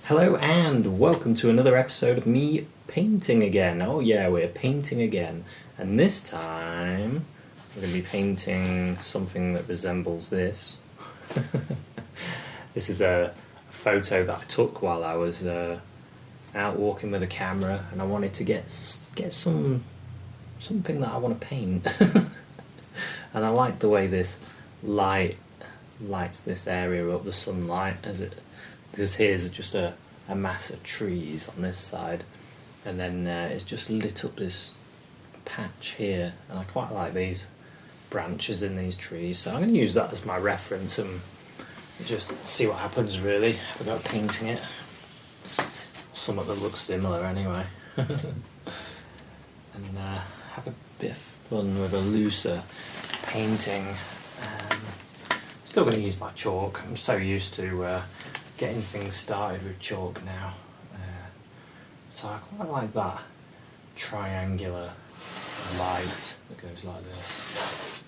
Hello and welcome to another episode of me painting again. Oh yeah, we're painting again. And this time we're going to be painting something that resembles this. This is a photo that I took while I was out walking with a camera, and I wanted to get something that I want to paint. And I like the way this light lights this area up, the sunlight, because here's just a mass of trees on this side, and then it's just lit up this patch here, and I quite like these branches in these trees, so I'm going to use that as my reference and just see what happens really. Have a go at painting it. Something that looks similar anyway. And have a bit of fun with a looser painting. Still going to use my chalk. I'm so used to getting things started with chalk now. So I quite like that triangular light that goes like this.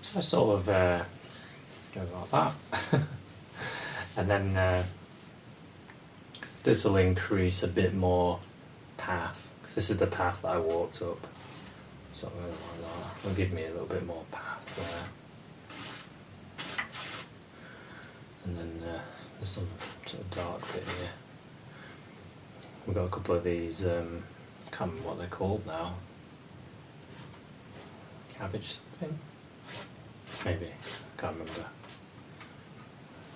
So I sort of go like that. And then this will increase a bit more path, because this is the path that I walked up. So like that. It'll give me a little bit more path there. And then there's some sort of dark bit here. We've got a couple of these, I can't remember what they're called now. Cabbage thing? Maybe, I can't remember.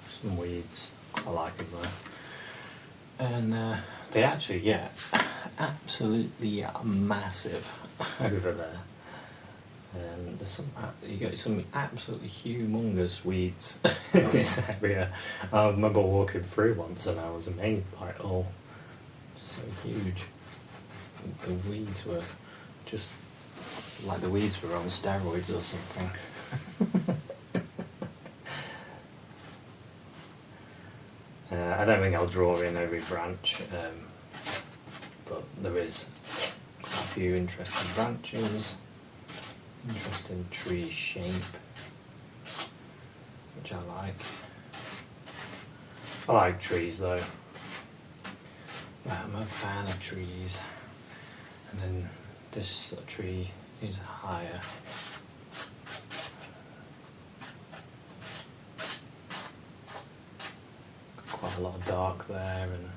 Some weeds, I like them though. And they actually get absolutely massive over there. And there's you get some absolutely humongous weeds in this area. I remember walking through once and I was amazed by it all. It's so huge. The weeds were just like the weeds were on steroids or something. I don't think I'll draw in every branch, but there is quite a few interesting branches. Interesting tree shape, which I like. I like trees though. I'm a fan of trees. And then this tree is higher. Quite a lot of dark there, and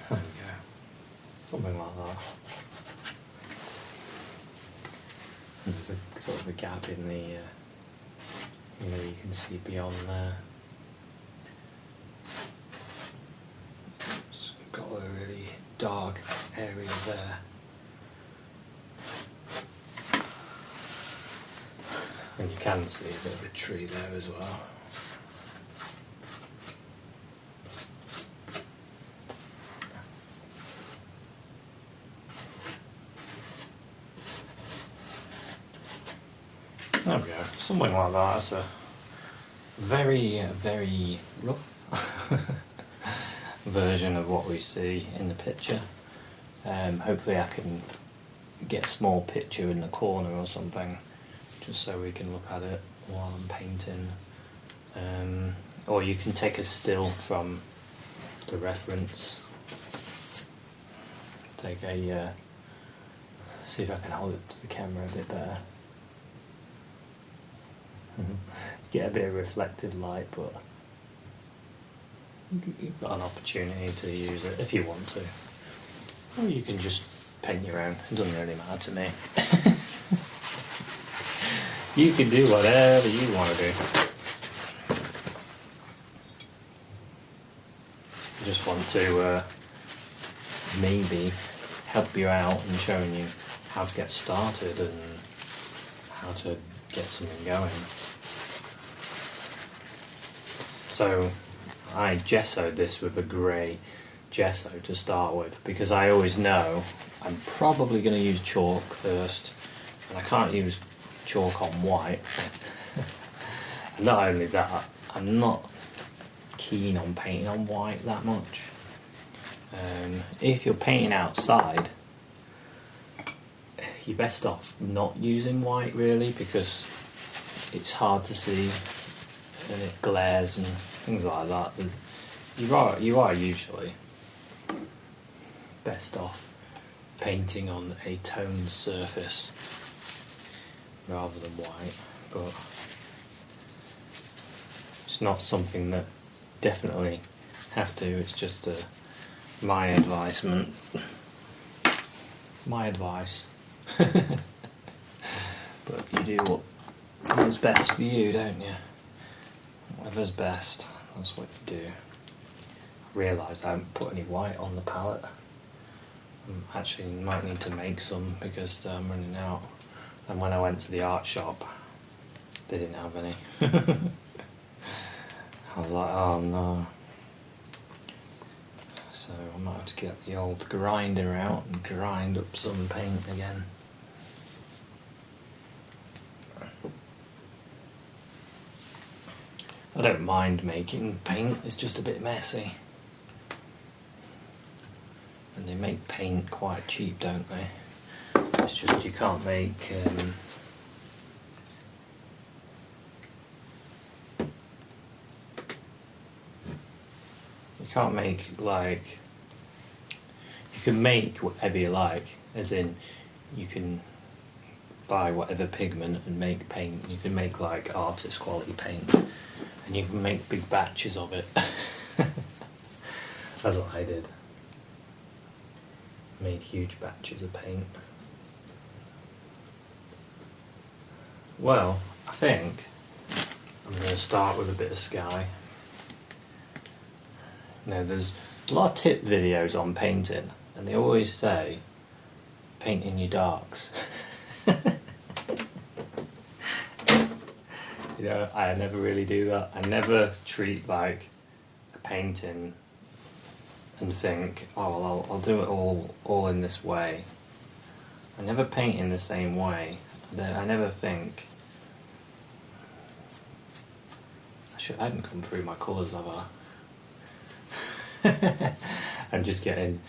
there we go. Something like that. And there's a sort of a gap in the, you can see beyond there. It's got a really dark area there. And you can see a bit of a tree there as well. There we go, something like that. It's a very, very rough version of what we see in the picture. Hopefully I can get a small picture in the corner or something, just so we can look at it while I'm painting. Or you can take a still from the reference. Take a, see if I can hold it to the camera a bit better. Get a bit of reflective light, but you've got an opportunity to use it if you want to. Or you can just paint your own, it doesn't really matter to me. You can do whatever you want to do. I just want to maybe help you out in showing you how to get started and how to get something going. So I gessoed this with a grey gesso to start with, because I always know I'm probably going to use chalk first, and I can't use chalk on white. And not only that, I'm not keen on painting on white that much. If you're painting outside, you're best off not using white really, because it's hard to see and it glares and things like that. You are usually best off painting on a toned surface rather than white, but it's not something that definitely have to. It's just my advisement. My advice. But you do what's best for you, don't you? Whatever's best, that's what you do. I realised I haven't put any white on the palette. Actually might need to make some because I'm running out. And when I went to the art shop, they didn't have any. I was like, oh no. So I might have to get the old grinder out and grind up some paint again. I don't mind making paint, it's just a bit messy. And they make paint quite cheap, don't they? It's just you can't make like, you can make whatever you like, as in you can buy whatever pigment and make paint. You can make like artist quality paint and you can make big batches of it. That's what I did. Made huge batches of paint. Well, I think I'm going to start with a bit of sky. Now, there's a lot of tip videos on painting, and they always say, paint in your darks. You know, I never really do that. I never treat like a painting and think, oh, well, I'll do it all in this way. I never paint in the same way. I never think, I haven't come through my colours, have I? I'm just getting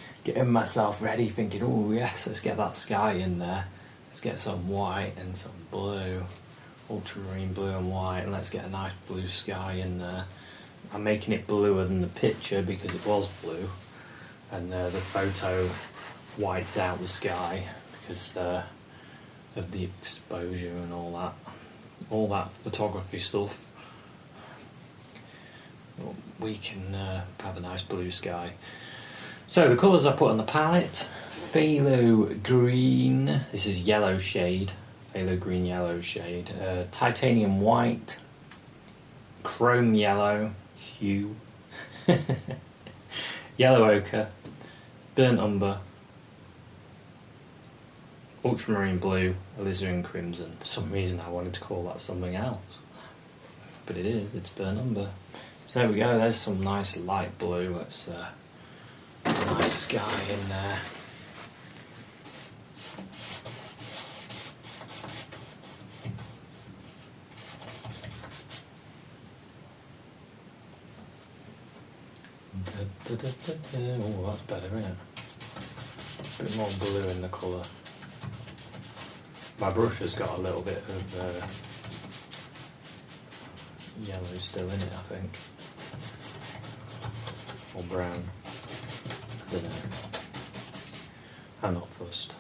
myself ready, thinking, oh yes, let's get that sky in there. Let's get some white and some blue, ultramarine blue and white, and let's get a nice blue sky in there. I'm making it bluer than the picture because it was blue, and the photo whites out the sky because of the exposure and all that photography stuff. We can have a nice blue sky. So the colours I put on the palette: phthalo green, this is yellow shade, phthalo green yellow shade, titanium white, chrome yellow hue, yellow ochre, burnt umber, ultramarine blue, alizarin crimson. For some reason I wanted to call that something else, but it's burnt umber. So there we go, there's some nice light blue. That's a nice sky in there. Oh, that's better, isn't it? A bit more blue in the colour. My brush has got a little bit of yellow still in it, I think. Or brown. I don't know. I'm not fussed.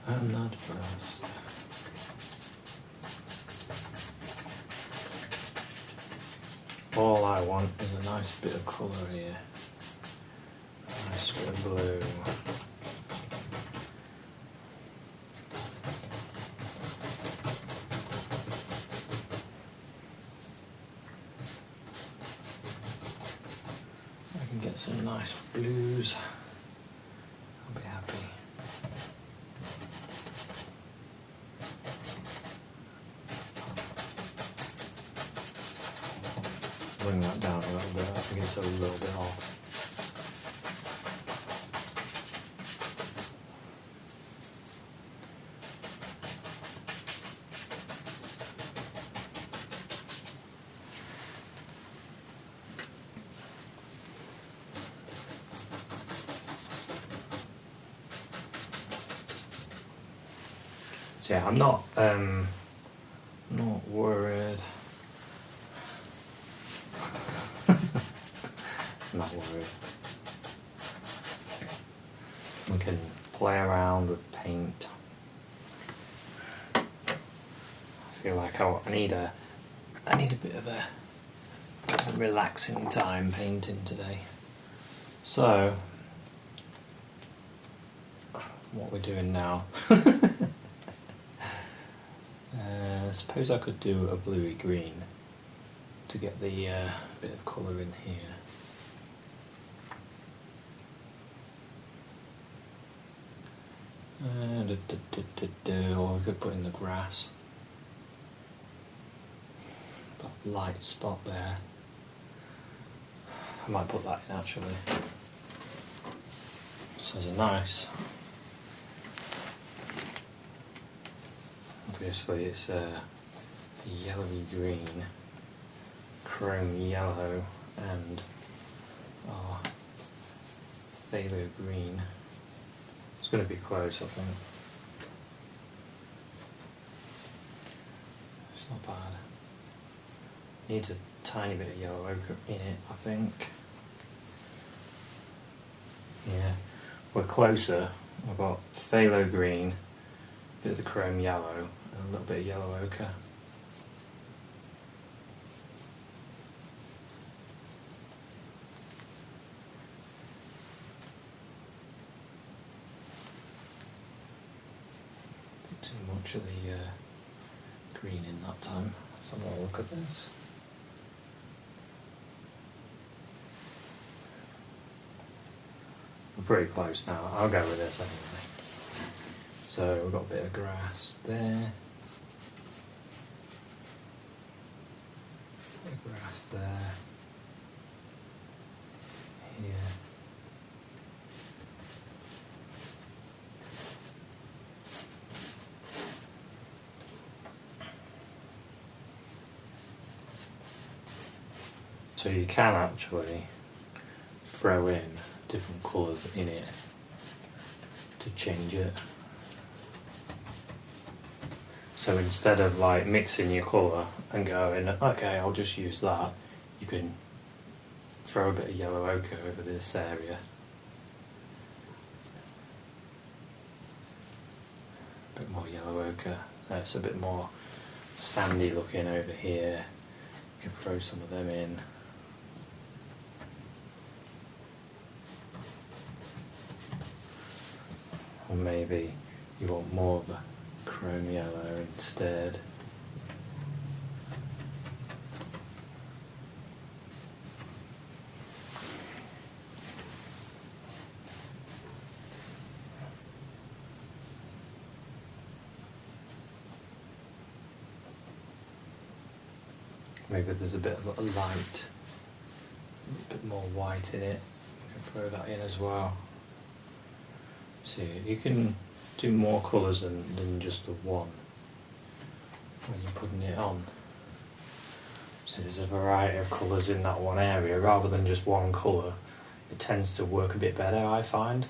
I'm not fussed. All I want is a nice bit of colour here. A nice bit of blue. I can get some nice blues. I'll be happy. Bring that down a little bit. I think it's a little bit off. So yeah, I'm not worried not worry. We can play around with paint. I feel like I need a bit of a relaxing time painting today. So, what we're doing now. I suppose I could do a bluey green to get the bit of colour in here. Or we could put in the grass. That light spot there. I might put that in actually. So there's a nice. Obviously it's a yellowy green, chrome yellow and phthalo green. It's going to be close, I think. It's not bad. Needs a tiny bit of yellow ochre in it, I think. Yeah, we're closer. I've got phthalo green, a bit of the chrome yellow, and a little bit of yellow ochre. Too much of the green in that time. Let's have a look at this. We're pretty close now. I'll go with this anyway. So we've got a bit of grass there. Bit of grass there. Here. So you can actually throw in different colours in it to change it. So instead of like mixing your colour and going, okay, I'll just use that, you can throw a bit of yellow ochre over this area. A bit more yellow ochre. It's a bit more sandy looking over here. You can throw some of them in. Or maybe you want more of the chrome yellow instead. Maybe there's a bit of a light, a bit more white in it. You can throw that in as well. See, you can do more colours than just the one when you're putting it on. So there's a variety of colours in that one area rather than just one colour. It tends to work a bit better, I find,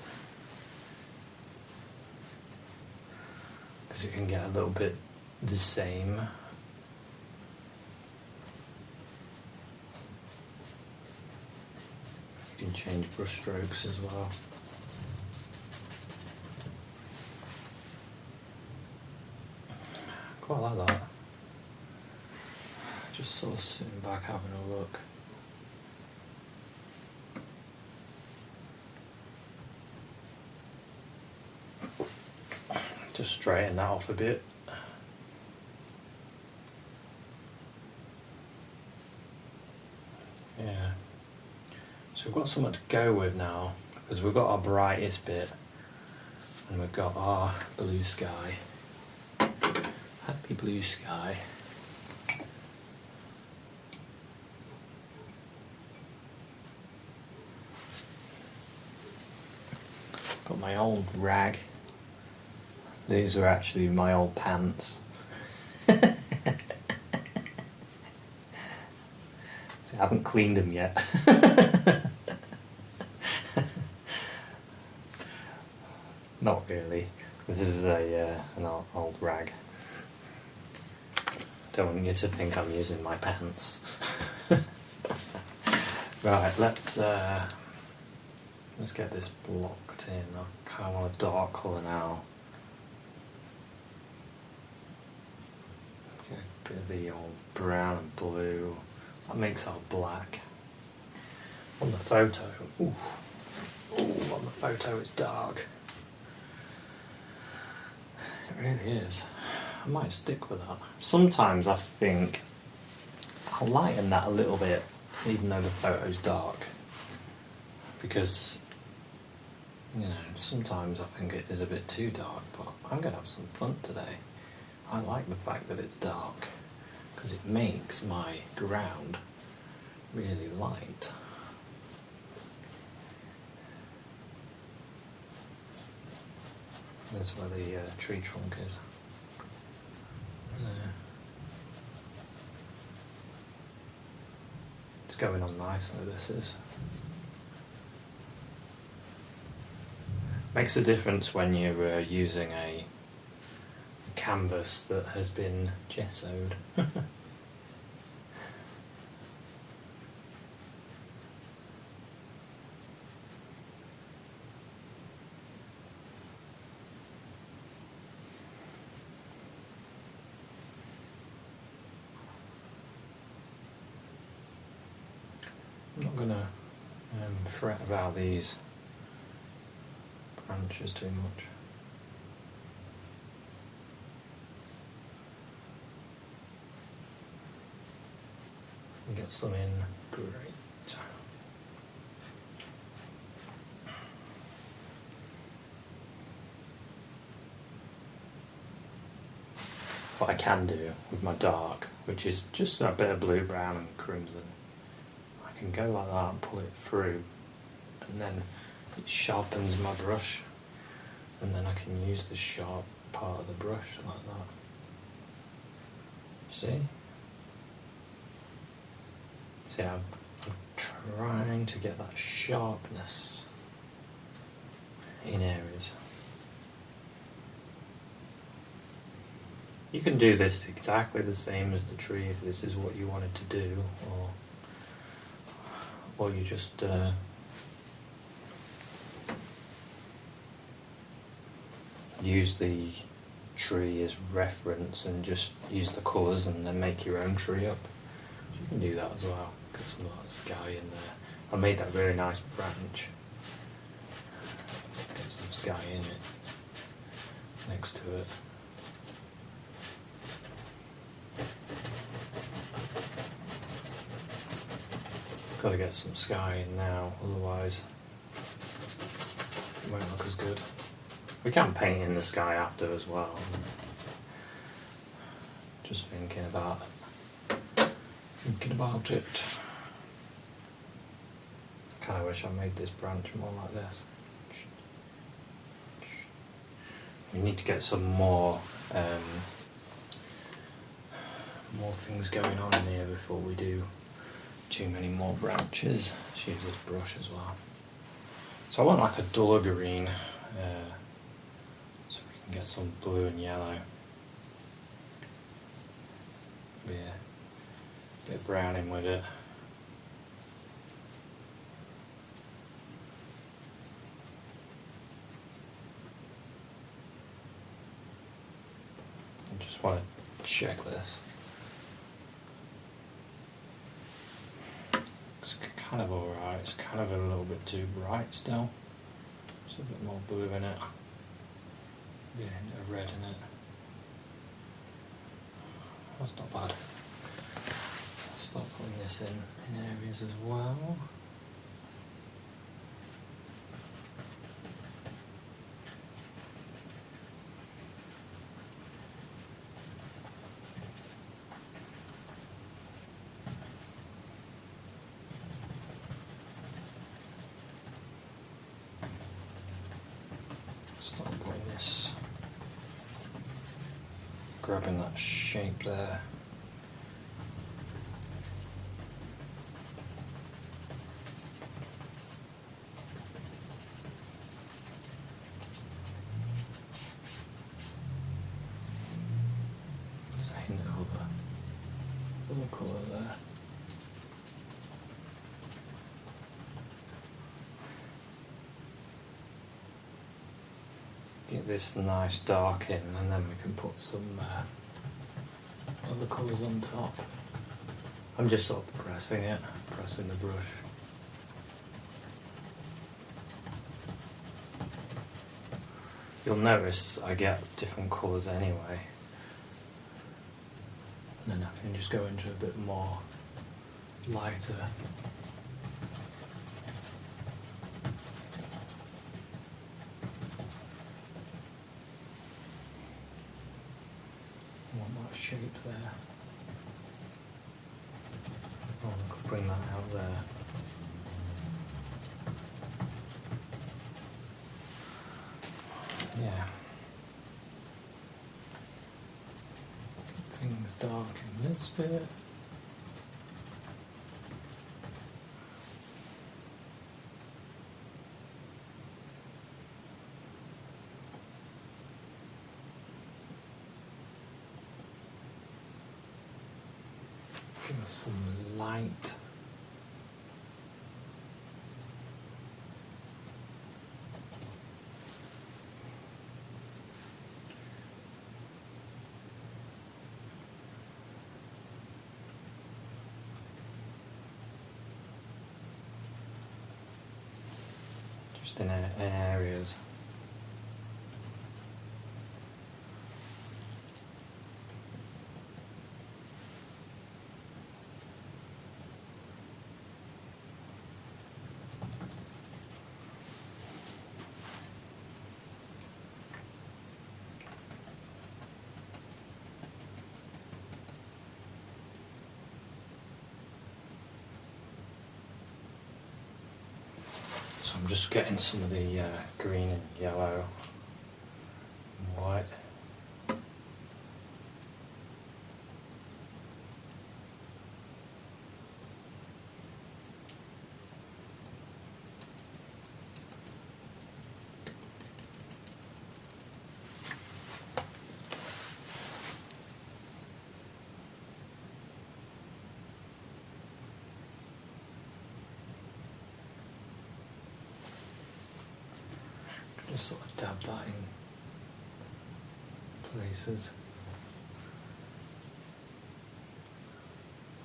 because you can get a little bit the same. You can change brush strokes as well. Quite like that. Just sort of sitting back having a look. Just straighten that off a bit. Yeah. So we've got something to go with now, because we've got our brightest bit and we've got our blue sky. Happy blue sky. Got my old rag. These are actually my old pants. I haven't cleaned them yet. Not really. This is an old rag. Don't want you to think I'm using my pants. Right, let's get this blocked in. I kind of want a dark colour now. Get a bit of the old brown and blue. That makes our black. On the photo, on the photo it's dark. It really is. I might stick with that. Sometimes I think I'll lighten that a little bit, even though the photo's dark. Because, sometimes I think it is a bit too dark, but I'm going to have some fun today. I like the fact that it's dark, because it makes my ground really light. That's where the tree trunk is. There. It's going on nicely, this is. Makes a difference when you're using a canvas that has been gessoed. I'm not going to fret about these branches too much. Get some in, great. What I can do with my dark, which is just a bit of blue, brown and crimson, I can go like that and pull it through, and then it sharpens my brush, and then I can use the sharp part of the brush like that. See? See, I'm trying to get that sharpness in areas. You can do this exactly the same as the tree if this is what you wanted to do, or you just use the tree as reference and just use the colours and then make your own tree up. So you can do that as well. Get some of that sky in there. I made that really nice branch. Get some sky in it next to it. Got to get some sky in now, otherwise it won't look as good. We can paint in the sky after as well. Just thinking about it. I kind of wish I made this branch more like this. We need to get some more things going on in here before we do too many more branches. Let's use this brush as well. So I want like a duller green, so we can get some blue and yellow. Yeah, a bit of browning with it. I just want to check this. It's kind of alright, it's kind of a little bit too bright still. There's a bit more blue in it. Yeah, a red in it. That's not bad. Start putting this in areas as well. Start putting this, grabbing that shape there. Same other colour there. get this nice dark in, and then we can put some other colours on top. I'm just sort of pressing the brush. You'll notice I get different colours anyway. And then I can just go into a bit more lighter. I want that shape there. Oh, I could bring that out there. Yeah. Things darken this bit. Give us some light. Just in areas. So I'm just getting some of the green and yellow and white. Just sort of dab that in places.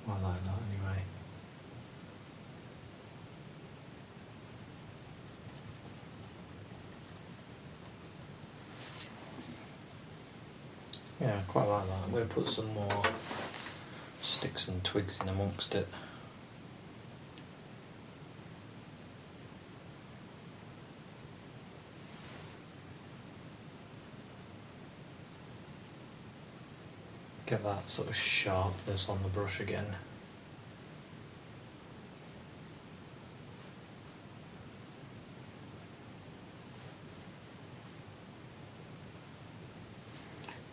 I like that anyway. Yeah, I quite like that. I'm going to put some more sticks and twigs in amongst it. Get that sort of sharpness on the brush again.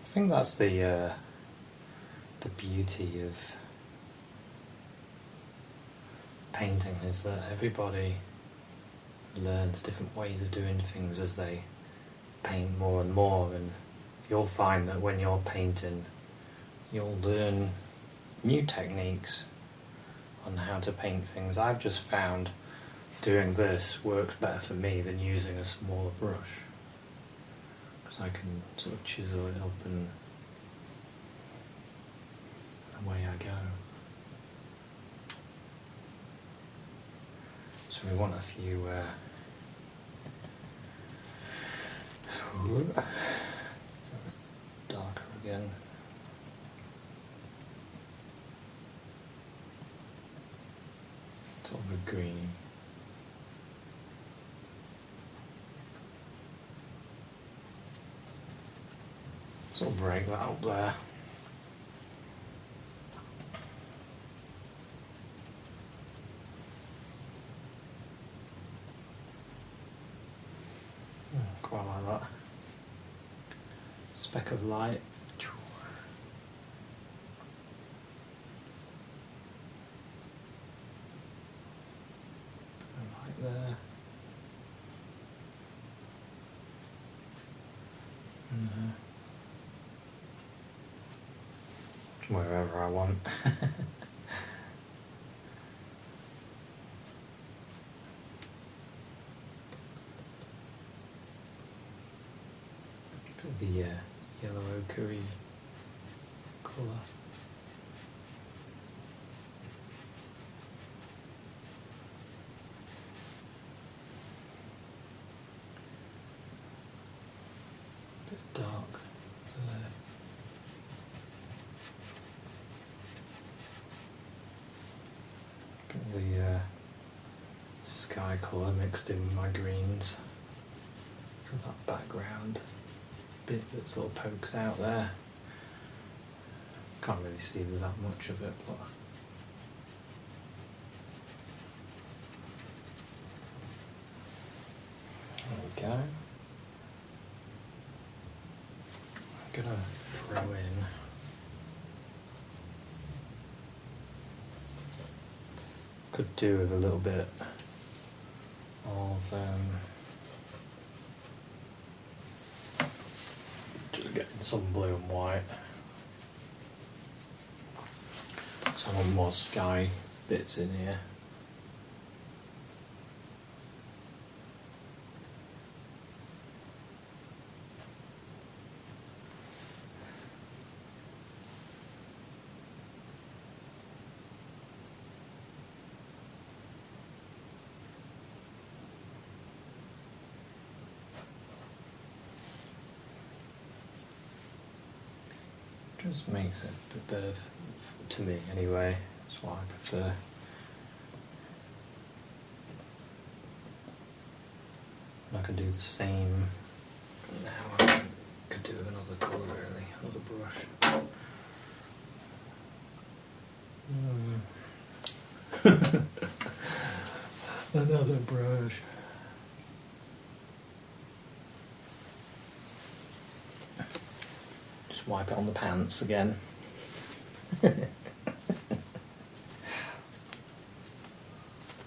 I think that's the beauty of painting, is that everybody learns different ways of doing things as they paint more and more, and you'll find that when you're painting you'll learn new techniques on how to paint things. I've just found doing this works better for me than using a smaller brush, because I can sort of chisel it up and away I go. So we want a few darker again. Sort of a green. Sort of break that up there. Quite like that. Speck of light. Right there. And wherever I want. the yellow ochre colour. Bit dark there. Got the sky colour mixed in with my greens. So that background bit that sort of pokes out there. Can't really see that much of it, but there we go. I'm gonna throw in could do with a little bit of just getting some blue and white. Some more sky bits in here. Just makes it a bit better to me anyway. That's what I prefer. I can do the same now. I could do with another colour really, another brush. Another brush. Just wipe it on the pants again.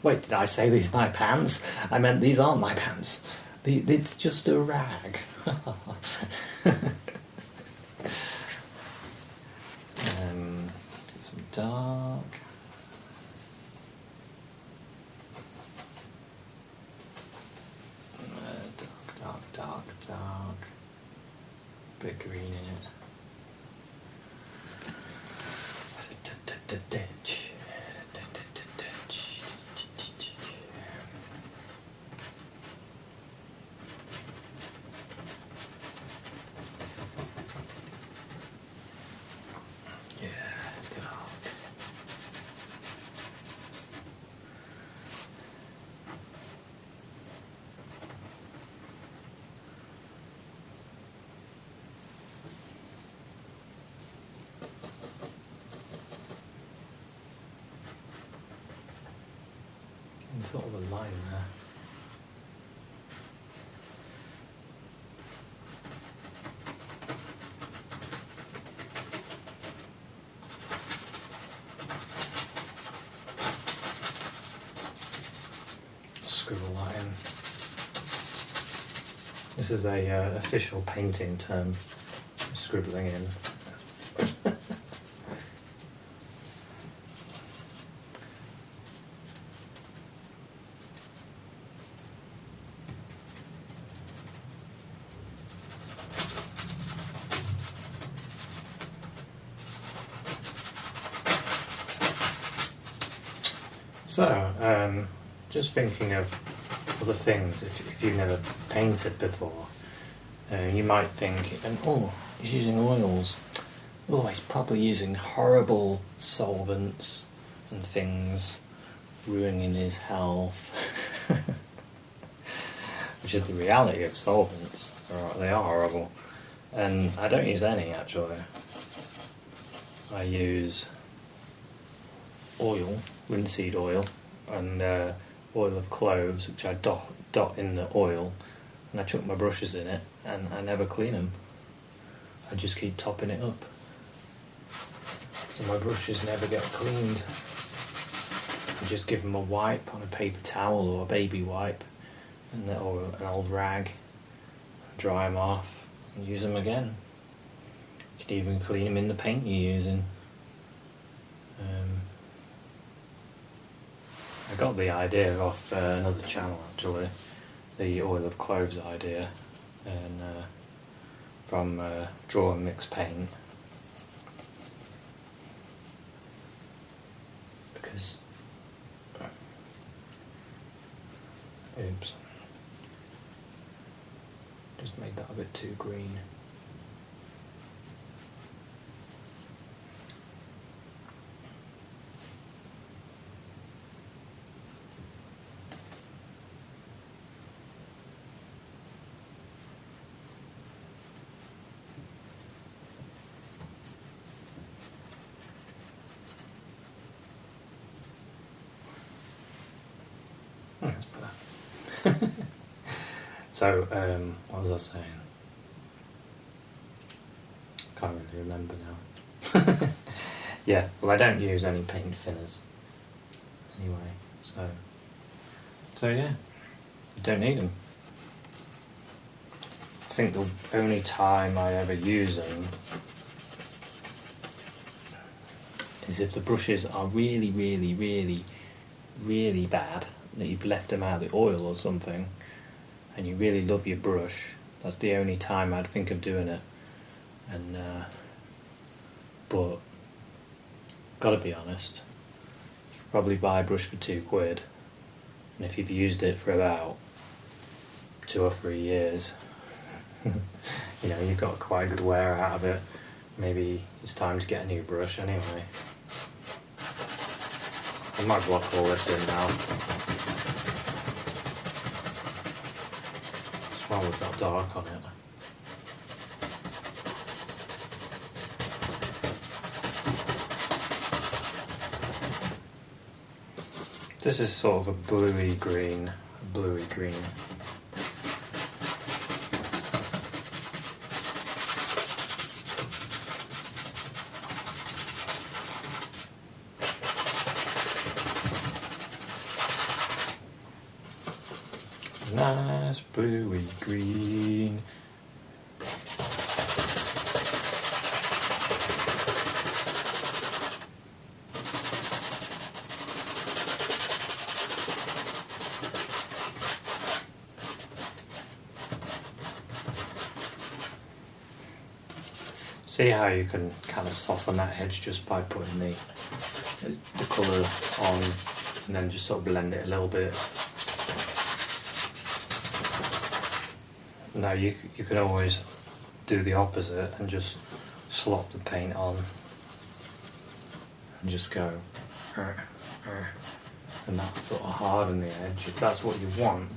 Wait, did I say these are my pants? I meant these aren't my pants. It's just a rag. Get some dark. Dark. Bit green in it. Sort of a line there. Scribble that in. This is a official painting term, scribbling in. So, just thinking of other things, if you've never painted before, you might think, oh, he's using oils. Oh, he's probably using horrible solvents and things, ruining his health. Which is the reality of solvents. They are horrible. And I don't use any, actually. I use oil, linseed oil, and oil of cloves, which I dot in the oil, and I chuck my brushes in it, and I never clean them. I just keep topping it up, so my brushes never get cleaned. I just give them a wipe on a paper towel or a baby wipe, or an old rag, dry them off, and use them again. You could even clean them in the paint you're using. I got the idea off another channel, actually, the oil of cloves idea, and from Draw and Mix Paint, because oops, just made that a bit too green. That's better. So, what was I saying? Can't really remember now. Yeah, well, I don't use any paint thinners anyway, so yeah, I don't need them. I think the only time I ever use them is if the brushes are really, really, really, really bad, that you've left them out of the oil or something, and you really love your brush. That's the only time I'd think of doing it. And but gotta be honest, you could probably buy a brush for £2, and if you've used it for about 2 or 3 years, you know, you've got quite a good wear out of it. Maybe it's time to get a new brush anyway. I might block all this in now. It's while we've got dark on it. This is sort of a bluey green. Nice bluey green. See how you can kind of soften that edge just by putting the colour on, and then just sort of blend it a little bit. Now you can always do the opposite and just slop the paint on and just go and that sort of harden the edge if that's what you want.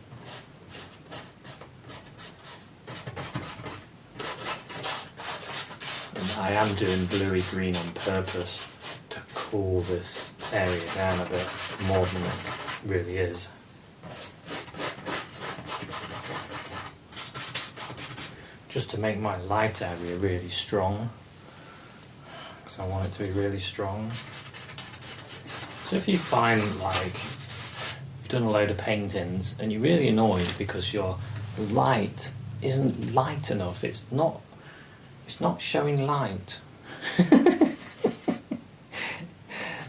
I am doing bluey green on purpose to cool this area down a bit more than it really is. Just to make my light area really strong, because I want it to be really strong. So if you find like you've done a load of paintings and you're really annoyed because your light isn't light enough, it's not showing light.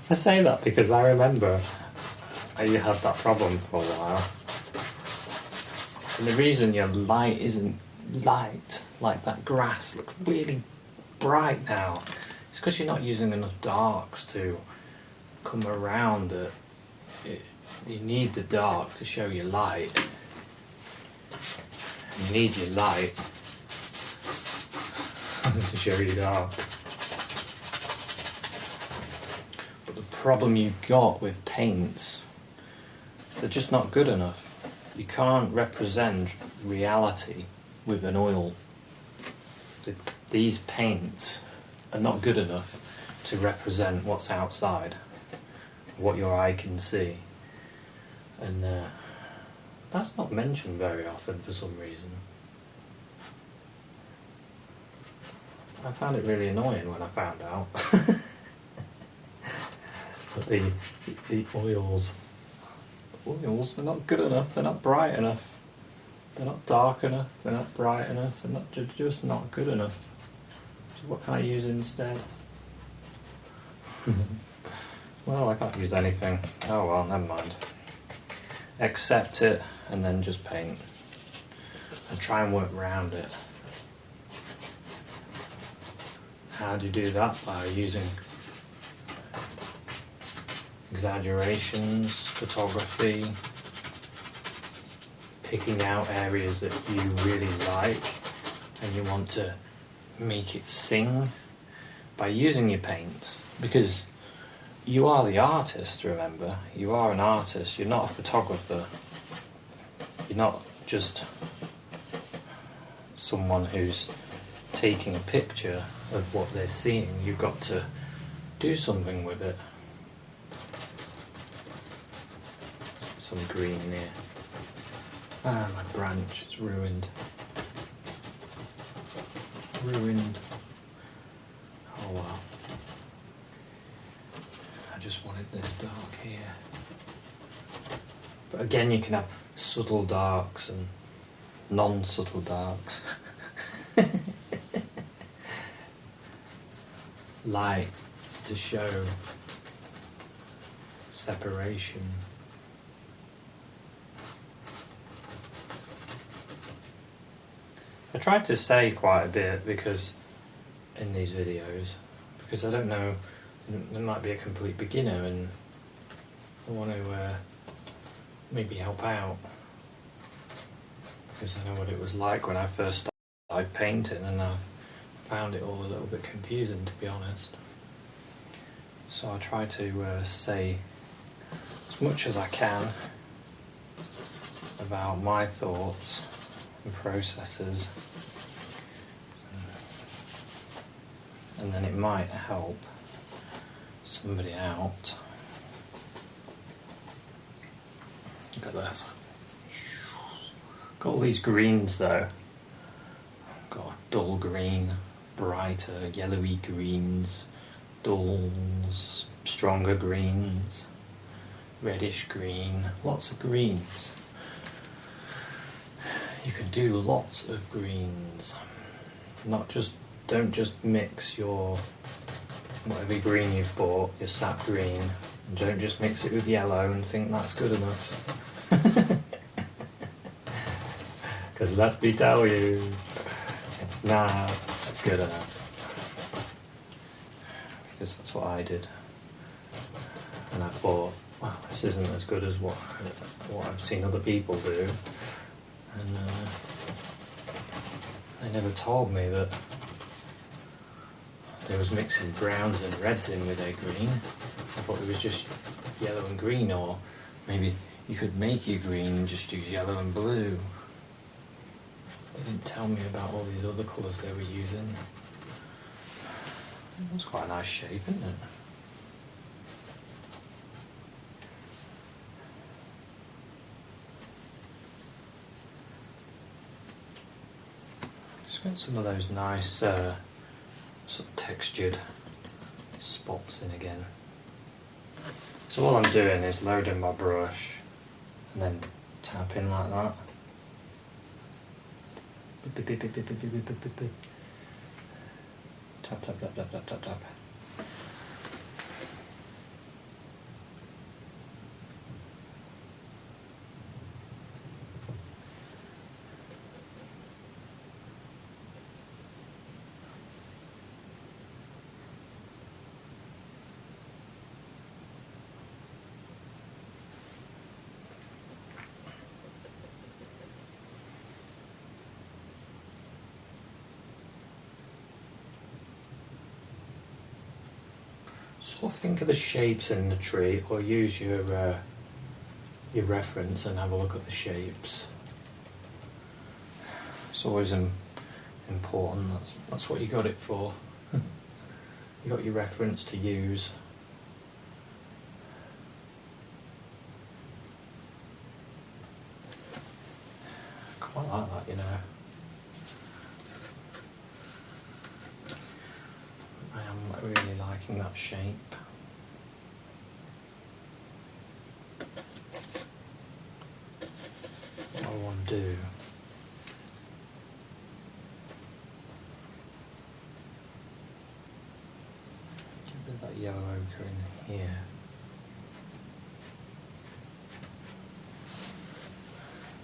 I say that because I remember you had that problem for a while. And the reason your light isn't light, like that grass looks really bright now, it's because you're not using enough darks to come around it. You need the dark to show your light. You need your light to show you dark. But the problem you've got with paints, they're just not good enough. You can't represent reality with an oil. These paints are not good enough to represent what's outside, what your eye can see. And that's not mentioned very often for some reason. I found it really annoying when I found out that the oils, they're not good enough, they're not bright enough, they're not dark enough, they're not bright enough, they're just not good enough. So what can I use instead? Well, I can't use anything. Oh well, never mind. Accept it and then just paint. And try and work around it. How do you do that? By using exaggerations, photography, picking out areas that you really like and you want to make it sing by using your paints, because you are the artist, remember. You are an artist, you're not a photographer. You're not just someone who's taking a picture of what they're seeing. You've got to do something with it. Some green here. Ah, my branch, it's ruined. Ruined. Oh well. I just wanted this dark here. But again, you can have subtle darks and non-subtle darks. Lights to show separation. I tried to say quite a bit because in these videos, because I don't know, there might be a complete beginner and I want to maybe help out, because I know what it was like when I first started painting, and I've found it all a little bit confusing, to be honest. So I try to say as much as I can about my thoughts and processes, and then it might help somebody out. Look at this. Got all these greens though. Got dull green, brighter, yellowy greens, dulls, stronger greens, reddish green, lots of greens. You can do lots of greens. Don't just mix your whatever green you've bought, your sap green, and don't just mix it with yellow and think that's good enough. Because let me tell you, it's not good enough. Because that's what I did. And I thought, well, this isn't as good as what I've seen other people do. And they never told me that they was mixing browns and reds in with their green. I thought it was just yellow and green, or maybe you could make your green and just use yellow and blue. They didn't tell me about all these other colours they were using. That's quite a nice shape, isn't it? Just got some of those nice sort of textured spots in again. So all I'm doing is loading my brush and then tapping like that. Tap, tap, tap, tap, tap, tap, tap. Sort of think of the shapes in the tree, or use your reference and have a look at the shapes. It's always important. That's what you got it for. You got your reference to use. Quite like that, you know. I am really liking that shape. What I want to do get a bit of that yellow ochre in here.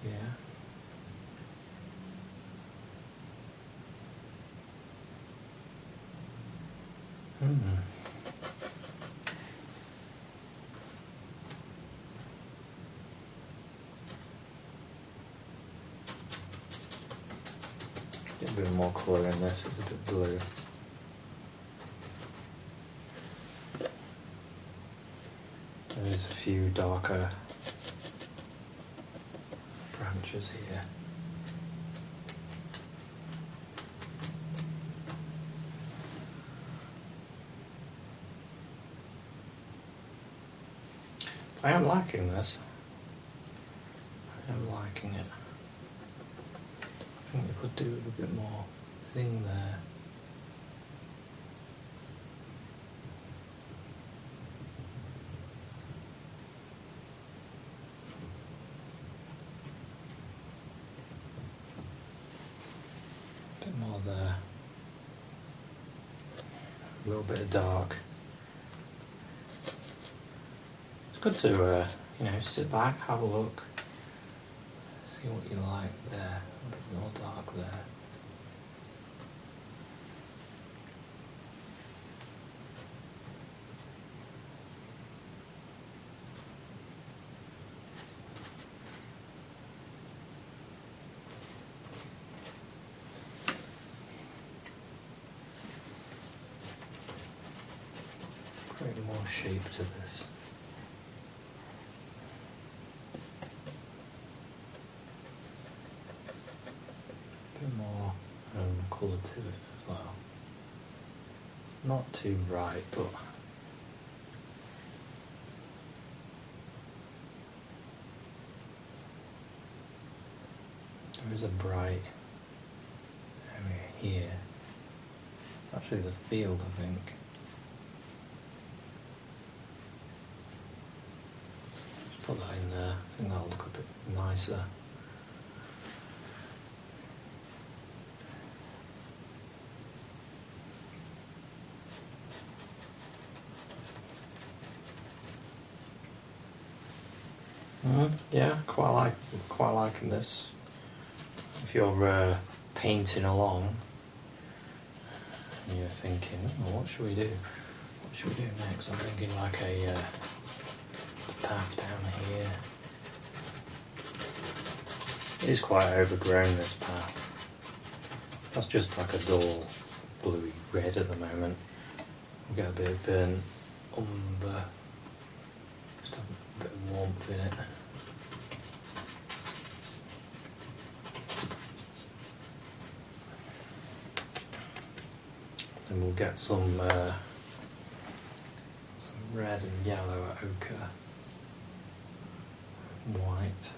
Yeah. a bit more colour in this, it's a bit blue. There's a few darker branches here. I am liking this. I am liking it. I think we could do a bit more zing there. A bit more there. A little bit of dark. Good to, sit back, have a look, see what you like there, a bit more dark there. Create more shape to this. More colour to it as well. Not too bright, but there is a bright area here. It's actually the field, I think. Just put that in there. I think that'll look a bit nicer. Yeah, quite liking this. If you're painting along and you're thinking, oh, what should we do? What should we do next? I'm thinking like a path down here. It is quite overgrown, this path. That's just like a dull bluey red at the moment. We'll get a bit of burnt umber. Just have a bit of warmth in it. And we'll get some red and yellow ochre, white.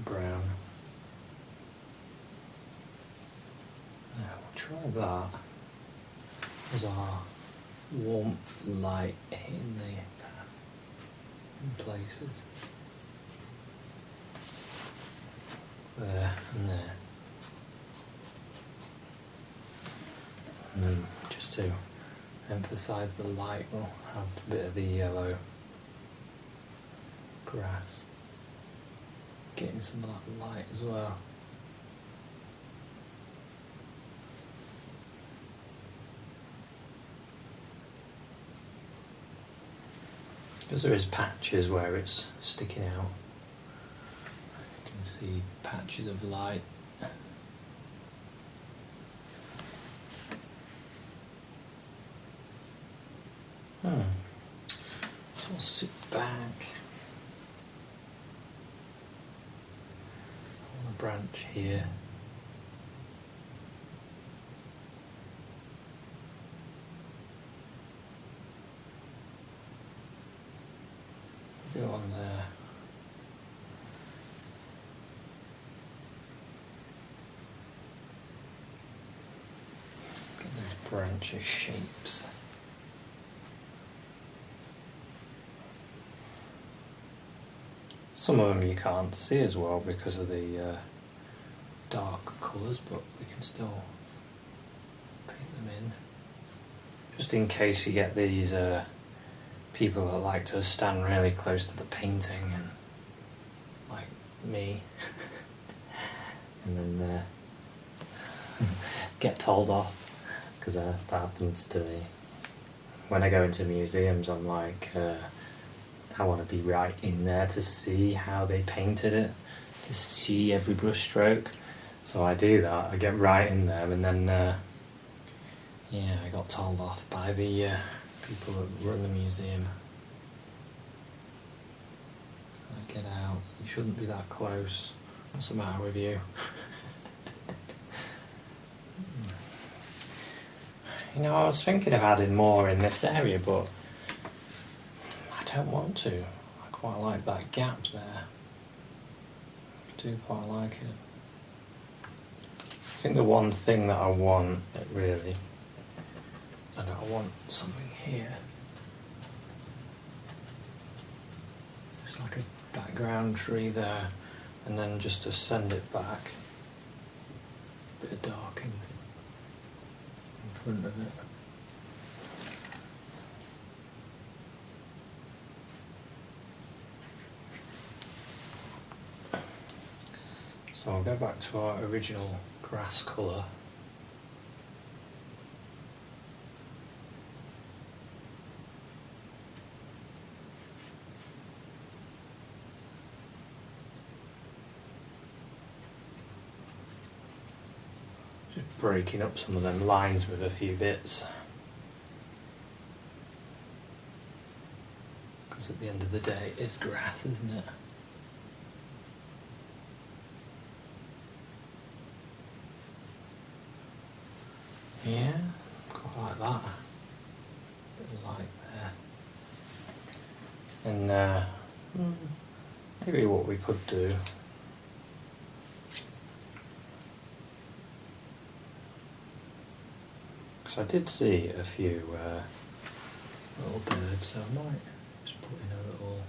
Brown. Now we'll try that as our warmth light in places. There and there. And then just to emphasise the light, we'll have a bit of the yellow grass. Getting some of that light as well. Because there is patches where it's sticking out. You can see patches of light. So I'll sit back on the branch here. Go on there. Get those branches shapes. Some of them you can't see as well because of the dark colours, but we can still paint them in. Just in case you get these people that like to stand really close to the painting, and like me, and then get told off, because that happens to me. When I go into museums, I'm like, I want to be right in there to see how they painted it, to see every brush stroke. So I do that, I get right in there, and then yeah, I got told off by the people that run the museum. I get out, you shouldn't be that close, what's the matter with you? You know, I was thinking of adding more in this area, but I don't want to. I quite like that gap there. I do quite like it. I think the one thing that I want, really, I want something here. It's like a background tree there, and then just to send it back, a bit of dark in front of it. So I'll go back to our original grass colour. Just breaking up some of them lines with a few bits. Because at the end of the day, it's grass, isn't it? Yeah, quite like that. Bit of light there. And maybe what we could do, because I did see a few little birds, so I might just put in a little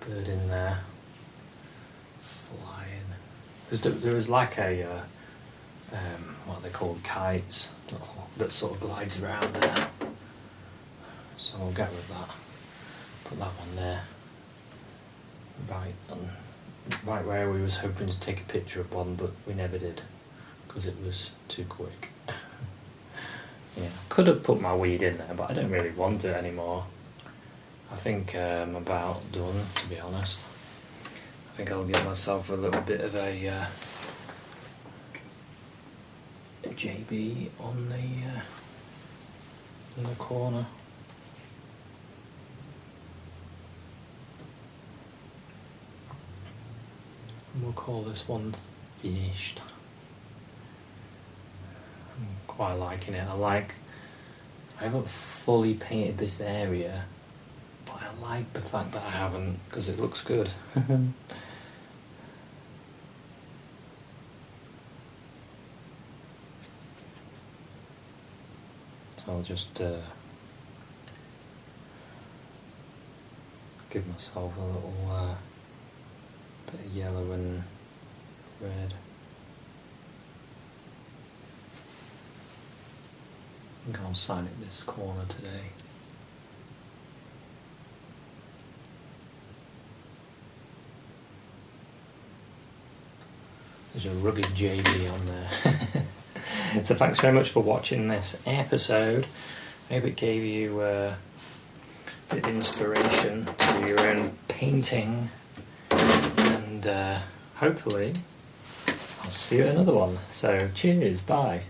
bird in there flying. There was like a what are they called, kites that sort of glides around there. So we'll go with that. Put that one there. Right where we was hoping to take a picture of one, but we never did because it was too quick. Yeah, could have put my weed in there, but I don't really want it anymore. I think I'm about done, to be honest. I think I'll give myself a little bit of a JB on the corner. And we'll call this one finished. I'm quite liking it. I haven't fully painted this area, but I like the fact that I haven't, because it looks good. So I'll just give myself a little bit of yellow and red. I think I'll sign it this corner today. There's a rugged JB on there. So thanks very much for watching this episode. I hope it gave you a bit of inspiration for your own painting. And hopefully I'll see you at another one. So cheers, bye.